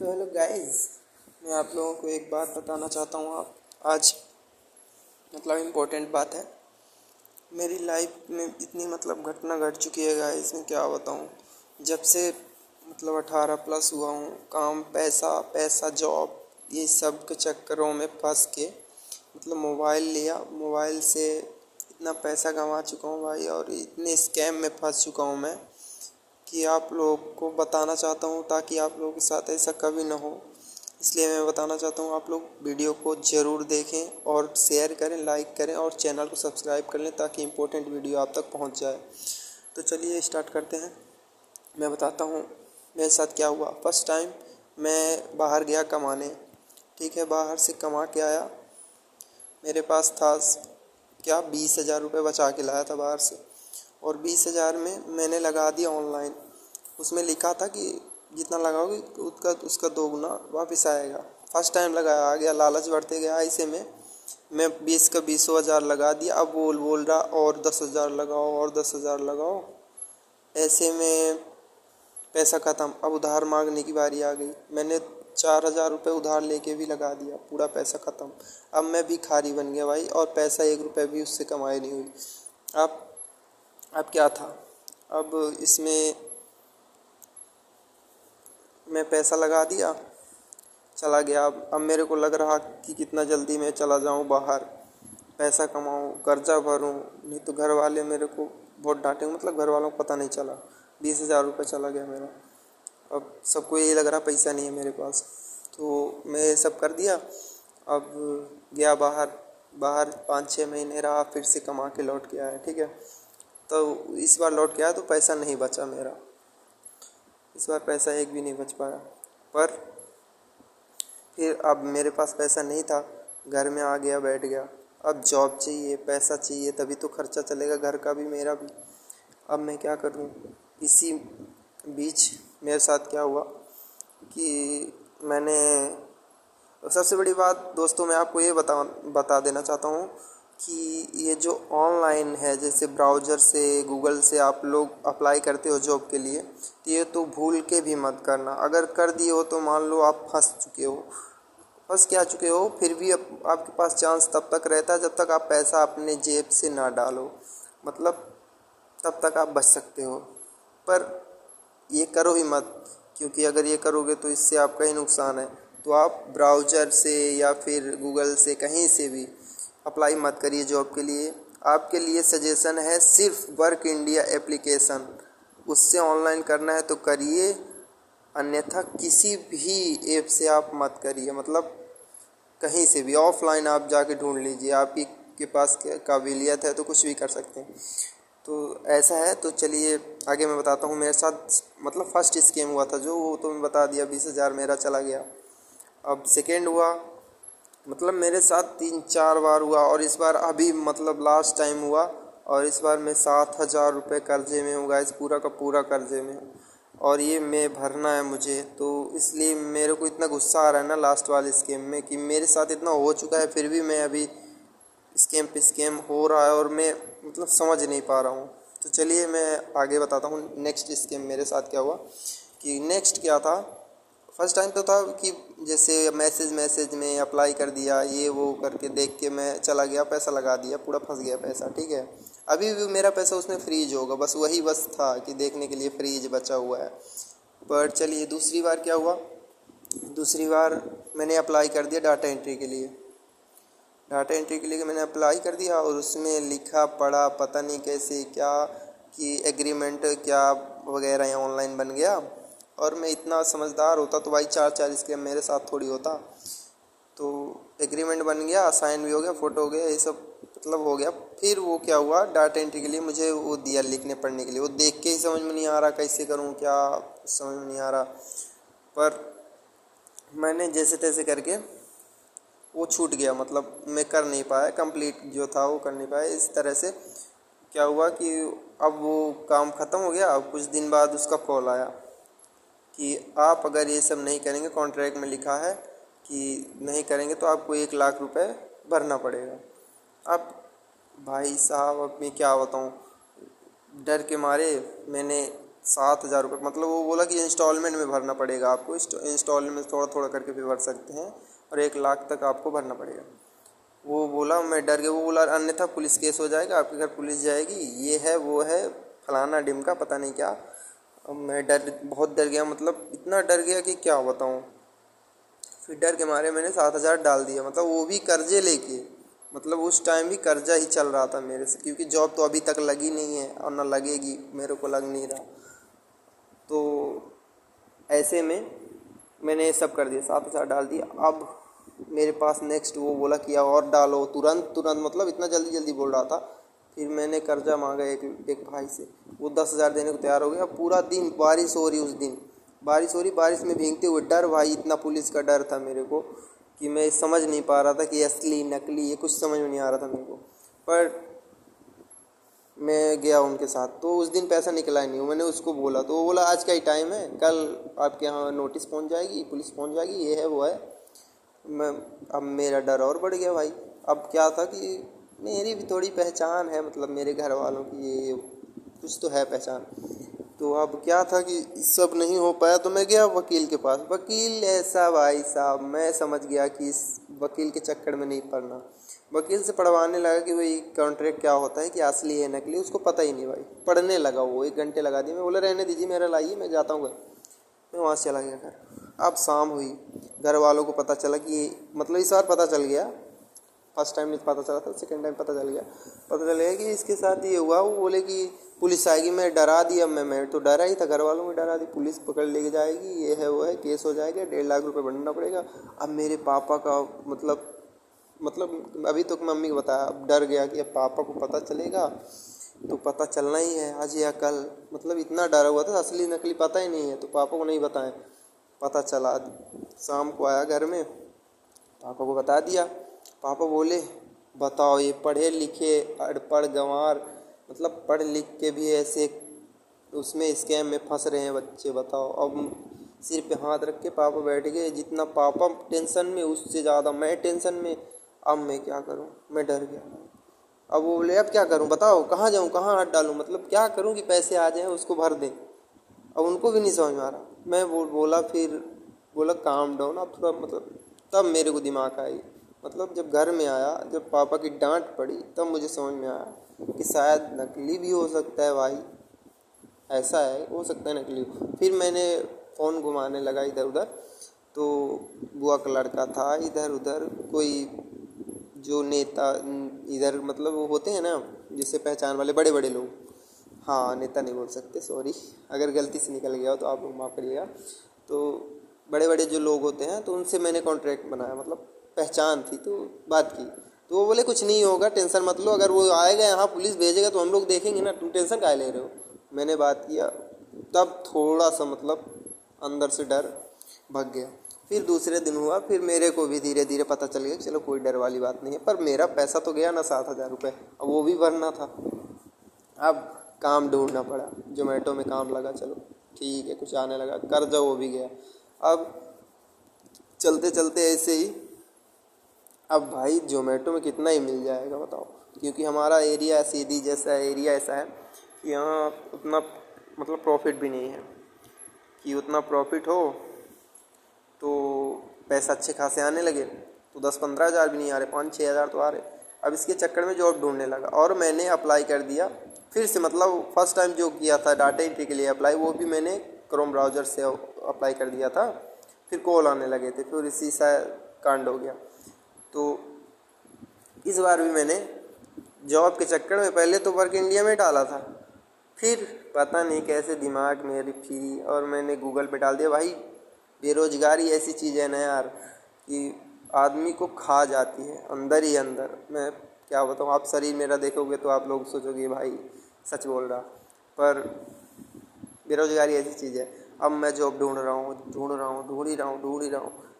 तो hello guys, मैं आप लोगों को एक बात बताना चाहता हूँ। आप आज इम्पोर्टेंट बात है। मेरी लाइफ में इतनी घटना घट चुकी है गाइस, मैं क्या बताऊँ। जब से 18 प्लस हुआ हूँ, काम पैसा पैसा जॉब ये सब के चक्करों में फंस के मोबाइल लिया। मोबाइल से इतना पैसा गंवा चुका हूँ भाई, और इतने स्कैम में फंस चुका हूँ मैं कि आप लोगों को बताना चाहता हूँ ताकि आप लोगों के साथ ऐसा कभी ना हो। इसलिए मैं बताना चाहता हूँ, आप लोग वीडियो को ज़रूर देखें और शेयर करें, लाइक करें और चैनल को सब्सक्राइब कर लें ताकि इम्पोर्टेंट वीडियो आप तक पहुँच जाए। तो चलिए स्टार्ट करते हैं। मैं बताता हूँ मेरे साथ क्या हुआ। फर्स्ट टाइम मैं बाहर गया कमाने, ठीक है। बाहर से कमा के आया, मेरे पास था क्या 20,000 रुपये बचा के लाया था बाहर से, और 20,000 में मैंने लगा दिया ऑनलाइन। उसमें लिखा था कि जितना लगाओगे उसका दोगुना वापस आएगा। फर्स्ट टाइम लगाया, आ गया, लालच बढ़ते गया। ऐसे में मैं 20 का 20,000 लगा दिया। अब बोल रहा और 10,000 लगाओ और 10,000 लगाओ। ऐसे में पैसा ख़त्म। अब उधार मांगने की बारी आ गई। मैंने 4,000 रुपये उधार लेके भी लगा दिया, पूरा पैसा ख़त्म। अब मैं भिखारी बन गया भाई, और पैसा 1 रुपये भी उससे कमाई नहीं हुई। अब क्या था, अब इसमें मैं पैसा लगा दिया, चला गया। अब मेरे को लग रहा कि कितना जल्दी मैं चला जाऊं बाहर, पैसा कमाऊं, कर्जा भरूं, नहीं तो घर वाले मेरे को बहुत डांटेंगे। घर वालों को पता नहीं चला 20,000 रुपये चला गया मेरा। अब सबको यही लग रहा पैसा नहीं है मेरे पास, तो मैं ये सब कर दिया। अब गया बाहर 5-6 महीने रहा, फिर से कमा के लौट के आया, ठीक है। तो इस बार लौट के आया तो पैसा नहीं बचा मेरा। इस बार पैसा एक भी नहीं बच पाया। पर फिर अब मेरे पास पैसा नहीं था, घर में आ गया, बैठ गया। अब जॉब चाहिए, पैसा चाहिए, तभी तो खर्चा चलेगा, घर का भी मेरा भी। अब मैं क्या करूं। इसी बीच मेरे साथ क्या हुआ कि मैंने, सबसे बड़ी बात दोस्तों मैं आपको ये बता देना चाहता हूँ कि ये जो ऑनलाइन है, जैसे ब्राउज़र से, गूगल से आप लोग अप्लाई करते हो जॉब के लिए, तो ये तो भूल के भी मत करना। अगर कर दिए हो तो मान लो आप फंस चुके हो, फिर भी आपके पास चांस तब तक रहता है जब तक आप पैसा अपने जेब से ना डालो, तब तक आप बच सकते हो। पर ये करो ही मत, क्योंकि अगर ये करोगे तो इससे आपका ही नुकसान है। तो आप ब्राउज़र से या फिर गूगल से कहीं से भी अप्लाई मत करिए जॉब के लिए। आपके लिए सजेशन है सिर्फ वर्क इंडिया एप्लीकेशन, उससे ऑनलाइन करना है तो करिए, अन्यथा किसी भी ऐप से आप मत करिए। कहीं से भी ऑफलाइन आप जाके ढूंढ लीजिए, आपकी के पास काबिलियत है तो कुछ भी कर सकते हैं। तो ऐसा है। तो चलिए आगे मैं बताता हूँ। मेरे साथ फर्स्ट स्कैम हुआ था जो, वो तो मैं बता दिया, 20,000 मेरा चला गया। अब सेकेंड हुआ, मेरे साथ 3-4 बार हुआ, और इस बार अभी लास्ट टाइम हुआ, और इस बार मैं 7,000 रुपये कर्जे में हूँ गाइस, पूरा का पूरा कर्जे में हूँ, और ये मैं भरना है मुझे। तो इसलिए मेरे को इतना गुस्सा आ रहा है ना लास्ट वाले स्कीम में, कि मेरे साथ इतना हो चुका है फिर भी मैं अभी स्कैम पे स्कैम हो रहा है, और मैं समझ नहीं पा रहा हूँ। तो चलिए मैं आगे बताता हूँ नेक्स्ट स्कैम मेरे साथ क्या हुआ। कि नेक्स्ट क्या था, फर्स्ट टाइम तो था कि जैसे मैसेज में अप्लाई कर दिया, ये वो करके देख के मैं चला गया, पैसा लगा दिया, पूरा फंस गया पैसा, ठीक है। अभी भी मेरा पैसा उसमें फ्रीज होगा, बस था कि देखने के लिए फ्रीज बचा हुआ है। पर चलिए दूसरी बार क्या हुआ। दूसरी बार मैंने अप्लाई कर दिया डाटा एंट्री के लिए मैंने अप्लाई कर दिया, और उसमें लिखा पढ़ा पता नहीं कैसे क्या कि एग्रीमेंट क्या वगैरह यहाँ ऑनलाइन बन गया। और मैं इतना समझदार होता तो भाई 4 स्कैम मेरे साथ थोड़ी होता। तो एग्रीमेंट बन गया, साइन भी हो गया, फ़ोटो हो गया, ये सब हो गया। फिर वो क्या हुआ, डाटा एंट्री के लिए मुझे वो दिया लिखने पढ़ने के लिए, वो देख के ही समझ में नहीं आ रहा कैसे करूँ, क्या समझ में नहीं आ रहा। पर मैंने जैसे तैसे करके वो छूट गया, मैं कर नहीं पाया, कंप्लीट जो था वो कर नहीं पाया। इस तरह से क्या हुआ कि अब वो काम ख़त्म हो गया। अब कुछ दिन बाद उसका कॉल आया कि आप अगर ये सब नहीं करेंगे, कॉन्ट्रैक्ट में लिखा है कि नहीं करेंगे तो आपको 1,00,000 रुपये भरना पड़ेगा। अब भाई साहब अब मैं क्या बताऊँ, डर के मारे मैंने 7,000 रुपये, मतलब वो बोला कि इंस्टॉलमेंट में भरना पड़ेगा आपको, इंस्टॉलमेंट थोड़ा थोड़ा करके भी भर सकते हैं और 1 लाख तक आपको भरना पड़ेगा। वो बोला, मैं डर गया। वो बोला अन्यथा पुलिस केस हो जाएगा, आपके घर पुलिस जाएगी, ये है वो है, फलाना डिमका पता नहीं क्या। अब मैं बहुत डर गया, मतलब इतना डर गया कि क्या बताऊँ। फिर डर के मारे मैंने 7,000 डाल दिया, मतलब वो भी कर्जे लेके। मतलब उस टाइम भी कर्जा ही चल रहा था मेरे से, क्योंकि जॉब तो अभी तक लगी नहीं है और ना लगेगी, मेरे को लग नहीं रहा। तो ऐसे में मैंने ये सब कर दिया, 7,000 डाल दिया। अब मेरे पास नेक्स्ट वो बोला कि और डालो, तुरंत तुरंत, मतलब इतना जल्दी जल्दी बोल रहा था। फिर मैंने कर्जा मांगा एक भाई से, वो 10,000 देने को तैयार हो गया। पूरा दिन बारिश हो रही, उस दिन बारिश हो रही, बारिश में भीगते हुए, डर भाई, इतना पुलिस का डर था मेरे को कि मैं समझ नहीं पा रहा था कि असली नकली, ये कुछ समझ में नहीं आ रहा था मेरे को। पर मैं गया उनके साथ, तो उस दिन पैसा निकला ही नहीं। मैंने उसको बोला तो वो बोला आज का ही टाइम है, कल आपके यहाँ नोटिस पहुँच जाएगी, पुलिस पहुँच जाएगी, ये है वो है। मैं अब मेरा डर और बढ़ गया भाई। अब क्या था कि मेरी भी थोड़ी पहचान है, मतलब मेरे घर वालों की ये कुछ तो है पहचान। तो अब क्या था कि सब नहीं हो पाया, तो मैं गया वकील के पास। वकील ऐसा भाई साहब, मैं समझ गया कि इस वकील के चक्कर में नहीं पड़ना। वकील से पढ़वाने लगा कि भाई कॉन्ट्रैक्ट क्या होता है, कि असली है नकली, उसको पता ही नहीं भाई। पढ़ने लगा वो, 1 घंटे लगा दिए। मैं बोला रहने दीजिए, मेरा लाइए, मैं जाता हूँ घर। मैं वहाँ से चला गया घर। अब शाम हुई, घर वालों को पता चला कि, मतलब इस बार पता चल गया, फर्स्ट टाइम नहीं पता चला था, सेकेंड टाइम पता चल गया। पता चल गया कि इसके साथ ये हुआ। वो बोले कि पुलिस आएगी। मैं डरा दिया, मैं तो डरा ही था, घर वालों में डरा दी, पुलिस पकड़ लेके जाएगी, ये है वो है, केस हो जाएगा, 1.5 लाख रुपए भरना पड़ेगा। अब मेरे पापा का मतलब अभी तो मम्मी को बताया, अब डर गया कि अब पापा को पता चलेगा तो पता चलना ही है आज या कल। मतलब इतना डरा हुआ था, असली नकली पता ही नहीं है, तो पापा को नहीं बताएं। पता चला, शाम को आया घर में, पापा को बता दिया। पापा बोले बताओ, ये पढ़े लिखे अनपढ़ गंवार, मतलब पढ़ लिख के भी ऐसे उसमें स्कैम में फंस रहे हैं बच्चे, बताओ। अब सिर पे हाथ रख के पापा बैठ गए। जितना पापा टेंशन में, उससे ज़्यादा मैं टेंशन में। अब मैं क्या करूं, मैं डर गया। अब वो बोले अब क्या करूं, बताओ कहाँ जाऊं, कहाँ हाथ डालूं, मतलब क्या करूं कि पैसे आ जाएं, उसको भर दें। अब उनको भी नहीं समझ में आ रहा। मैं बोला, फिर बोला काम डाउन, अब थोड़ा, मतलब तब मेरे को दिमाग आई। मतलब जब घर में आया, जब पापा की डांट पड़ी, तब मुझे समझ में आया कि शायद नकली भी हो सकता है भाई, ऐसा है, हो सकता है नकली। फिर मैंने फ़ोन घुमाने लगा इधर उधर, तो बुआ का लड़का था इधर उधर, कोई जो नेता इधर, मतलब वो होते हैं ना जिससे पहचान वाले, बड़े बड़े लोग। हाँ, नेता नहीं बोल सकते, सॉरी, अगर गलती से निकल गया हो तो आप लोग माफ़ करिएगा। तो बड़े बड़े जो लोग होते हैं, तो उनसे मैंने कॉन्ट्रैक्ट बनाया, मतलब पहचान थी, तो बात की। तो वो बोले कुछ नहीं होगा, टेंशन मत लो, अगर वो आएगा यहाँ पुलिस भेजेगा तो हम लोग देखेंगे ना, तुम टेंशन काहे ले रहे हो। मैंने बात किया, तब थोड़ा सा मतलब अंदर से डर भग गया। फिर दूसरे दिन हुआ, फिर मेरे को भी धीरे धीरे पता चल गया कि चलो कोई डर वाली बात नहीं है। पर मेरा पैसा तो गया ना, 7,000 रुपये, अब वो भी भरना था। अब काम ढूंढना पड़ा, जोमेटो में काम लगा, चलो ठीक है, कुछ आने लगा, कर्जा वो भी गया। अब चलते चलते ऐसे ही, अब भाई जोमेटो में कितना ही मिल जाएगा बताओ, क्योंकि हमारा एरिया सीधी जैसा एरिया ऐसा है कि यहाँ उतना मतलब प्रॉफिट भी नहीं है कि उतना प्रॉफिट हो तो पैसा अच्छे खासे आने लगे। तो 10-15 हज़ार भी नहीं आ रहे, 5-6 हज़ार तो आ रहे। अब इसके चक्कर में जॉब ढूंढने लगा, और मैंने अप्लाई कर दिया फिर से। मतलब फर्स्ट टाइम जो किया था डाटा एंट्री के लिए अप्लाई, वो भी मैंने क्रोम ब्राउज़र से अप्लाई कर दिया था। फिर कॉल आने लगे थे, फिर इसी सा कांड हो गया। तो इस बार भी मैंने जॉब के चक्कर में पहले तो वर्क इंडिया में डाला था, फिर पता नहीं कैसे दिमाग मेरी फिरी और मैंने गूगल पे डाल दिया। भाई बेरोजगारी ऐसी चीज़ है ना यार, कि आदमी को खा जाती है अंदर ही अंदर। मैं क्या बताऊँ, आप शरीर मेरा देखोगे तो आप लोग सोचोगे भाई सच बोल रहा। पर बेरोजगारी ऐसी चीज़ है। अब मैं जॉब ढूंढ रहा हूँ।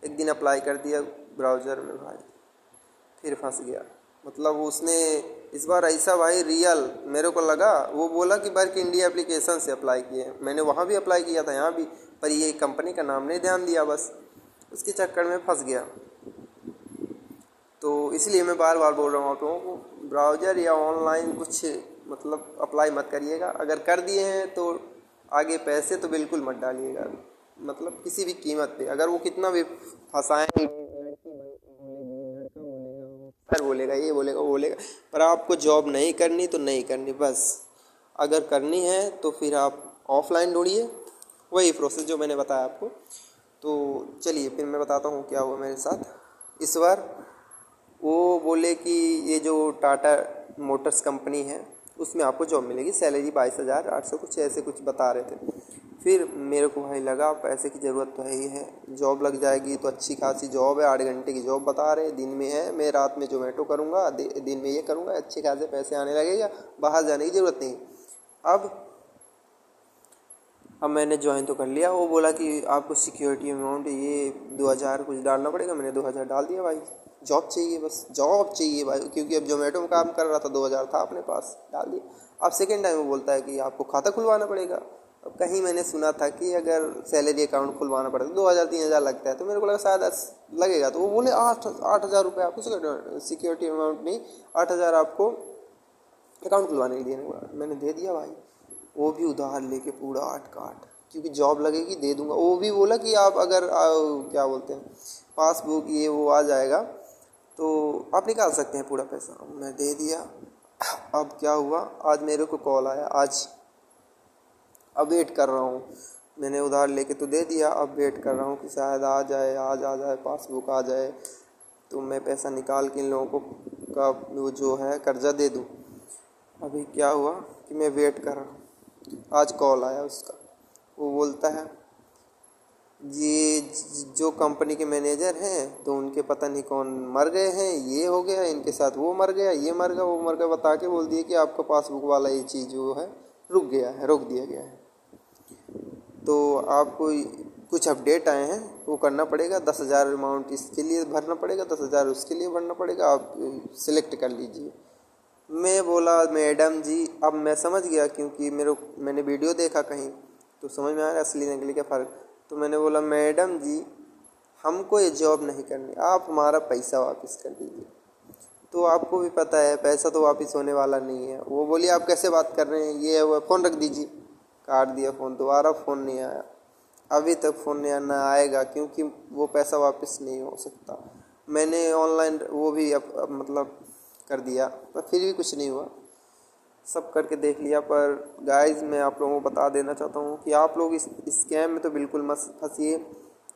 एक दिन अप्लाई कर दिया ब्राउज़र में भाई, फिर फंस गया। मतलब उसने इस बार ऐसा भाई रियल मेरे को लगा, वो बोला कि वर्क इंडिया एप्लीकेशन से अप्लाई किए। मैंने वहाँ भी अप्लाई किया था, यहाँ भी, पर ये कंपनी का नाम नहीं ध्यान दिया, बस उसके चक्कर में फंस गया। तो इसलिए मैं बार बार बोल रहा हूँ आप लोगों को, ब्राउज़र या ऑनलाइन कुछ मतलब अप्लाई मत करिएगा। अगर कर दिए हैं तो आगे पैसे तो बिल्कुल मत डालिएगा, मतलब किसी भी कीमत पे। अगर वो कितना भी फंसाएंगे, लड़की बोलेगी, लड़का बोलेगा, सर बोलेगा, ये बोलेगा, वो बोलेगा, पर आपको जॉब नहीं करनी तो नहीं करनी बस। अगर करनी है तो फिर आप ऑफलाइन ढूंढिए, वही प्रोसेस जो मैंने बताया आपको। तो चलिए फिर मैं बताता हूँ क्या हुआ मेरे साथ इस बार। वो बोले कि ये जो टाटा मोटर्स कंपनी है उसमें आपको जॉब मिलेगी, सैलरी 22,800 कुछ ऐसे कुछ बता रहे थे। फिर मेरे को भाई लगा पैसे की ज़रूरत तो है ही है, जॉब लग जाएगी तो अच्छी खासी जॉब है, 8 घंटे की जॉब बता रहे, दिन में है, मैं रात में जोमेटो करूँगा, दिन में ये करूँगा, अच्छे खासे पैसे आने लगेगा, बाहर जाने की ज़रूरत नहीं। अब मैंने ज्वाइन तो कर लिया। वो बोला कि आपको सिक्योरिटी अमाउंट ये 2,000 कुछ डालना पड़ेगा। मैंने 2,000 डाल दिया भाई, जॉब चाहिए, बस जॉब चाहिए भाई, क्योंकि अब जोमेटो में काम कर रहा था, 2,000 था अपने पास, डाल दिया। अब सेकेंड टाइम वो बोलता है कि आपको खाता खुलवाना पड़ेगा। अब कहीं मैंने सुना था कि अगर सैलरी अकाउंट खुलवाना पड़ेगा तो 2,000-3,000 लगता है, तो मेरे को लगा शायद लगेगा। तो वो बोले 8,000 रुपये आपको सिक्योरिटी अमाउंट नहीं, 8,000 आपको अकाउंट खुलवाने के लिए देने। मैंने दे दिया भाई, वो भी उधार लेके पूरा 8 का 8, क्योंकि जॉब लगेगी दे दूंगा। वो भी बोला कि आप अगर क्या बोलते हैं पासबुक ये वो आ जाएगा तो आप निकाल सकते हैं पूरा पैसा। मैं दे दिया। अब क्या हुआ, आज मेरे को कॉल आया आज, अब वेट कर रहा हूँ। मैंने उधार लेके तो दे दिया, अब वेट कर रहा हूँ कि शायद आ जाए, आज आ जाए, पासबुक आ जाए तो मैं पैसा निकाल के इन लोगों को का वो जो है कर्जा दे दूँ। अभी क्या हुआ कि मैं वेट कर रहा हूँ, आज कॉल आया उसका। वो बोलता है ये जो कंपनी के मैनेजर हैं तो उनके पता नहीं कौन मर गए हैं, ये हो गया, इनके साथ वो मर गया, ये मर गया, वो मर गया, बता के बोल दिए कि आपका पासबुक वाला ये चीज़ जो है रुक गया है, रोक दिया गया है। तो आपको कुछ अपडेट आए हैं वो करना पड़ेगा, 10,000 अमाउंट इसके लिए भरना पड़ेगा, 10,000 उसके लिए भरना पड़ेगा, आप सिलेक्ट कर लीजिए। मैं बोला मैडम जी, अब मैं समझ गया क्योंकि मैंने वीडियो देखा कहीं तो समझ में आया असली नकली का फ़र्क। तो मैंने बोला मैडम जी हमको ये जॉब नहीं करनी, आप हमारा पैसा वापस कर दीजिए। तो आपको भी पता है पैसा तो वापस होने वाला नहीं है। वो बोली आप कैसे बात कर रहे हैं, ये वो फ़ोन रख दीजिए। काट दिया फ़ोन, दोबारा फ़ोन नहीं आया, अभी तक फ़ोन नहीं आना, आएगा क्योंकि वो पैसा वापस नहीं हो सकता। मैंने ऑनलाइन वो भी अब मतलब कर दिया पर फिर भी कुछ नहीं हुआ, सब करके देख लिया। पर गाइस मैं आप लोगों को बता देना चाहता हूँ कि आप लोग इस स्कैम में तो बिल्कुल मत फंसिए,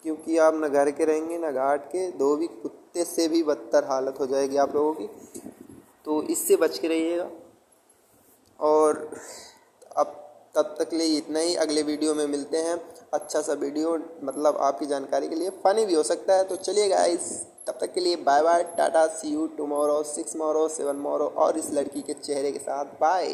क्योंकि आप न घर के रहेंगे न घाट के, दो भी कुत्ते से भी बदतर हालत हो जाएगी आप लोगों की। तो इससे बच के रहिएगा। और अब तब तक के लिए इतना ही, अगले वीडियो में मिलते हैं। अच्छा सा वीडियो, मतलब आपकी जानकारी के लिए, फ़नी भी हो सकता है। तो चलिए गाइस, तब तक के लिए bye bye, tata, see you tomorrow, 6 मोरो 7 मोरो और इस लड़की के चेहरे के साथ बाय।